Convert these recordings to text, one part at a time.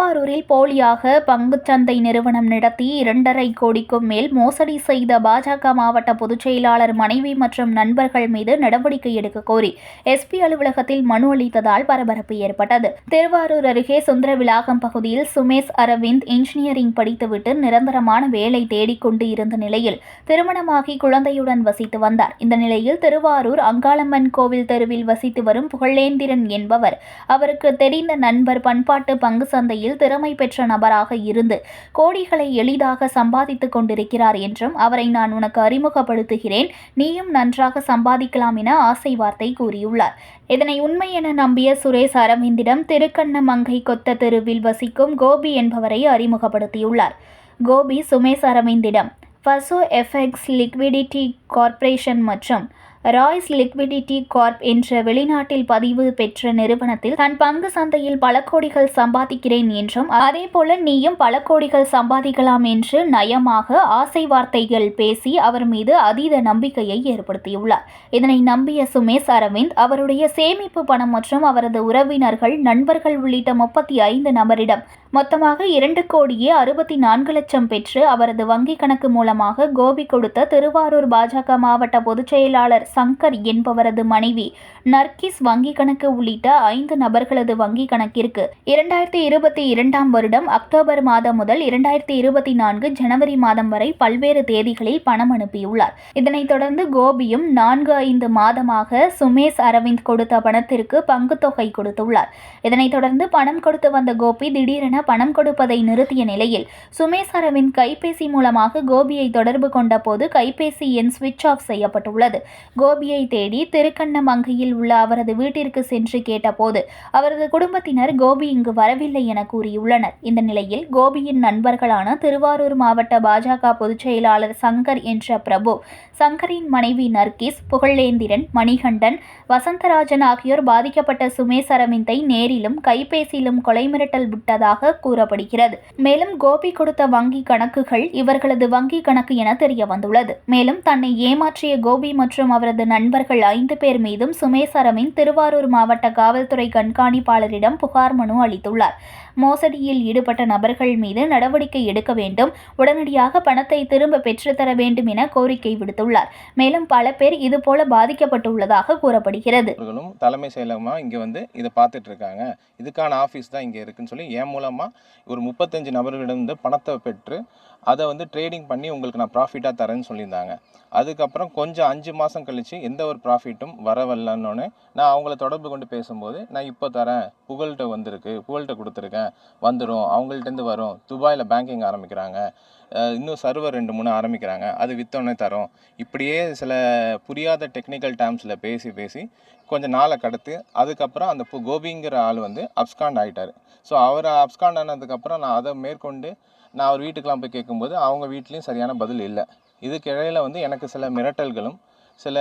திருவாரூரில் போலியாக பங்குச்சந்தை நிறுவனம் நடத்தி 2.5 கோடிக்கும் மேல் மோசடி செய்த பாஜக மாவட்ட பொதுச் செயலாளர் மனைவி மற்றும் நண்பர்கள் மீது நடவடிக்கை எடுக்க கோரி எஸ்பி அலுவலகத்தில் மனு அளித்ததால் பரபரப்பு ஏற்பட்டது. திருவாரூர் அருகே சுந்தரவிளாகம் பகுதியில் சுமேஷ் அரவிந்த் இன்ஜினியரிங் படித்துவிட்டு நிரந்தரமான வேலை தேடிக்கொண்டு இருந்த நிலையில் திருமணமாகி குழந்தையுடன் வசித்து வந்தார். இந்த நிலையில் திருவாரூர் அங்காளம்மன் கோவில் தெருவில் வசித்து வரும் புகழேந்திரன் என்பவர் அவருக்கு தெரிந்த நண்பர் பண்பாட்டு பங்கு சந்தையில் திறமை பெற்ற நபராக இருந்து கோடிகளை எளிதாக சம்பாதித்துக் கொண்டிருக்கிறார் என்றும் அவரை நான் உனக்கு அறிமுகப்படுத்துகிறேன், நீயும் நன்றாக சம்பாதிக்கலாம் என ஆசை வார்த்தை கூறியுள்ளார். இதனை உண்மை என நம்பிய சுரேஷ் அரவிந்திடம் திருக்கண்ணமங்கை கொத்த தெருவில் வசிக்கும் கோபி என்பவரை அறிமுகப்படுத்தியுள்ளார். கோபி சுமேஷ் அரவிந்திடம் ஃபசோ எஃப்எக்ஸ் லிக்விடிட்டி கார்ப்பரேஷன் மற்றும் ராய்ஸ் லிக்விடிட்டி கார்ப் என்ற வெளிநாட்டில் பதிவு பெற்ற நிறுவனத்தில் தன் பங்கு சந்தையில் பல கோடிகள் சம்பாதிக்கிறேன் என்றும் அதேபோல நீயும் பல கோடிகள் சம்பாதிக்கலாம் என்று நயமாக ஆசை வார்த்தைகள் பேசி அவர் மீது அதீத நம்பிக்கையை ஏற்படுத்தியுள்ளார். இதனை நம்பிய சுமேஷ் அரவிந்த் அவருடைய சேமிப்பு பணம் மற்றும் அவரது உறவினர்கள், நண்பர்கள் உள்ளிட்ட 35 நபரிடம் மொத்தமாக 2,64,00,000 பெற்று அவரது வங்கிக் கணக்கு மூலமாக கோபி கொடுத்த திருவாரூர் பாஜக மாவட்ட பொதுச் செயலாளர் சங்கர் என்பவரது மனைவி நர்கிஸ் வங்கிக் கணக்கு உள்ளிட்ட 5 நபர்களது வங்கிக் கணக்கிற்கு 2022 வருடம் அக்டோபர் மாதம் முதல் 2024 ஜனவரி மாதம் வரை பல்வேறு தேதிகளில் பணம் அனுப்பியுள்ளார். இதனைத் தொடர்ந்து கோபியும் 4-5 மாதமாக சுமேஷ் அரவிந்த் கொடுத்த பணத்திற்கு பங்குத்தொகை கொடுத்துள்ளார். இதனைத் தொடர்ந்து பணம் கொடுத்து வந்த கோபி திடீரென பணம் கொடுப்பதை நிறுத்திய நிலையில் சுமேஷ் அரவிந்த் கைபேசி மூலமாக கோபியை தொடர்பு கொண்ட போது கைபேசி எண் சுவிட்ச் ஆஃப் செய்யப்பட்டுள்ளது. கோபியை தேடி திருக்கண்ணமங்கையில் உள்ள அவரது வீட்டிற்கு சென்று கேட்டபோது அவரது குடும்பத்தினர் கோபி இங்கு வரவில்லை என கூறியுள்ளனர். இந்த நிலையில் கோபியின் நண்பர்களான திருவாரூர் மாவட்ட பாஜக பொதுச் செயலாளர் சங்கர் என்ற பிரபு, சங்கரின் மனைவி நர்கிஸ், புகழேந்திரன், மணிகண்டன், வசந்தராஜன் ஆகியோர் பாதிக்கப்பட்ட சுமேஷ் அரவிந்தை நேரிலும் கைபேசியிலும் கொலை மிரட்டல் விட்டதாக கூறப்படுகிறது. மேலும் கோபி கொடுத்த வங்கி கணக்குகள் இவர்களது வங்கி கணக்கு என தெரிய வந்துள்ளது. மேலும் தன்னை ஏமாற்றிய கோபி மற்றும் அவரது நண்பர்கள் 5 பேர் மீதும் சுமேஷ் அரவிந்த் திருவாரூர் மாவட்ட காவல்துறை கண்காணிப்பாளரிடம் புகார் மனு அளித்துள்ளார். மோசடியில் ஈடுபட்ட நபர்கள் மீது நடவடிக்கை எடுக்க வேண்டும், உடனடியாக பணத்தை திரும்ப பெற்றுத்தர வேண்டும் என கோரிக்கை விடுத்துள்ளார். மேலும் பல பேர் இதுபோல பாதிக்கப்பட்டுள்ளதாக கூறப்படுகிறது. தலைமை செயலகமா இங்க வந்து இதை பார்த்துட்டு இருக்காங்க, இதுக்கான ஆஃபீஸ் தான் இங்க இருக்குன்னு சொல்லி என் மூலமா ஒரு 35 நபர்களிடம் பணத்தை பெற்று அதை வந்து ட்ரேடிங் பண்ணி உங்களுக்கு நான் ப்ராஃபிட்டாக தரேன்னு சொல்லியிருந்தாங்க. அதுக்கப்புறம் கொஞ்சம் 5 மாதம் கழித்து எந்த ஒரு ப்ராஃபிட்டும் வரவில்லைன்னொன்னே நான் அவங்கள தொடர்பு கொண்டு பேசும்போது நான் இப்போ தரேன், புகழ்கிட்ட வந்திருக்கு, புகழ்கிட்ட கொடுத்துருக்கேன், வந்துடும், அவங்கள்ட்டேருந்து வரும், துபாயில் பேங்கிங் ஆரம்பிக்கிறாங்க, இன்னும் சர்வர் 2-3 ஆரம்பிக்கிறாங்க, அது விற்றோன்னே தரோம், இப்படியே சில புரியாத டெக்னிக்கல் டேர்ம்ஸில் பேசி கொஞ்சம் நாளை கடத்து அதுக்கப்புறம் அந்த கோபிங்கிற ஆள் வந்து அப்ஸ்காண்ட் ஆகிட்டார். ஸோ அவர் அப்ஸ்காண்ட் ஆனதுக்கப்புறம் நான் அதை மேற்கொண்டு நான் அவர் வீட்டுக்கெலாம் போய் கேட்கும்போது அவங்க வீட்லேயும் சரியான பதில் இல்லை. இதுக்கு இடையில் வந்து எனக்கு சில மிரட்டல்களும் சில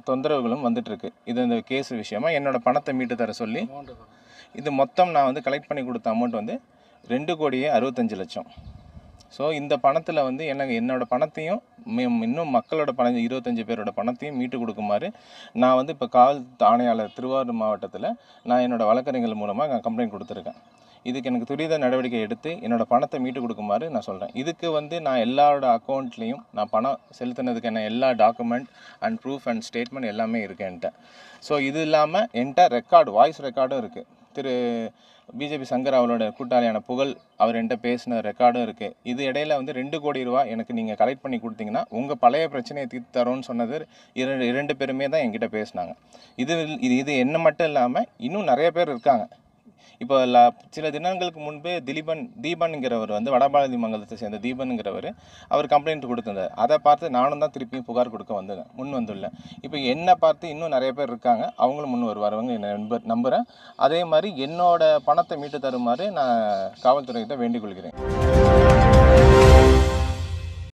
தொந்தரவுகளும் வந்துட்டுருக்கு. இது இந்த கேஸ் விஷயமா என்னோடய பணத்தை மீட்டு தர சொல்லி இது மொத்தம் நான் வந்து கலெக்ட் பண்ணி கொடுத்த அமௌண்ட் வந்து 2,65,00,000. ஸோ இந்த பணத்தில் வந்து என்னோடய பணத்தையும் இன்னும் மக்களோட பணம் 25 பேரோட பணத்தையும் மீட்டு கொடுக்குமாறு நான் வந்து இப்போ காவல் ஆணையாளர் திருவாரூர் மாவட்டத்தில் நான் என்னோடய வழக்கறிஞர்கள் மூலமாக நான் கம்ப்ளைண்ட் கொடுத்துருக்கேன். இதுக்கு எனக்கு துரித நடவடிக்கை எடுத்து என்னோடய பணத்தை மீட்டு கொடுக்குமாறு நான் சொல்கிறேன். இதுக்கு வந்து நான் எல்லாரோட அக்கௌண்ட்லேயும் நான் பணம் செலுத்தினதுக்கான எல்லா document and proof and statement எல்லாமே இருக்குது என்கிட்ட. ஸோ இது இல்லாமல் என்கிட்ட வாய்ஸ் ரெக்கார்டும் இருக்குது. திரு பிஜேபி சங்கர் அவரோட கூட்டாளியான புகழ் அவர் என்கிட்ட பேசின ரெக்கார்டும் இருக்குது. இது இடையில வந்து 2 கோடி ரூபா எனக்கு நீங்கள் கலெக்ட் பண்ணி கொடுத்தீங்கன்னா உங்கள் பழைய பிரச்சனையை தீர்த்து தரோன்னு சொன்னது 2 பேருமே தான் என்கிட்ட பேசினாங்க. இது என்ன மட்டும் இல்லாமல் இன்னும் நிறைய பேர் இருக்காங்க. இப்போ சில தினங்களுக்கு முன்பே தீபன்கிறவர் வந்து வடபாரதி மங்கலத்தை சேர்ந்த தீபன்கிறவர் அவர் கம்ப்ளைண்ட் கொடுத்திருந்தார். அதை பார்த்து நானும் தான் திருப்பியும் புகார் கொடுக்க முன் வந்துள்ளேன். இப்போ என்னை பார்த்து இன்னும் நிறைய பேர் இருக்காங்க, அவங்களும் முன் வருவாங்க என்ன நம்புகிறேன். அதே மாதிரி என்னோட பணத்தை மீட்டு தருமாறு நான் காவல்துறையிட்ட வேண்டிக் கொள்கிறேன்.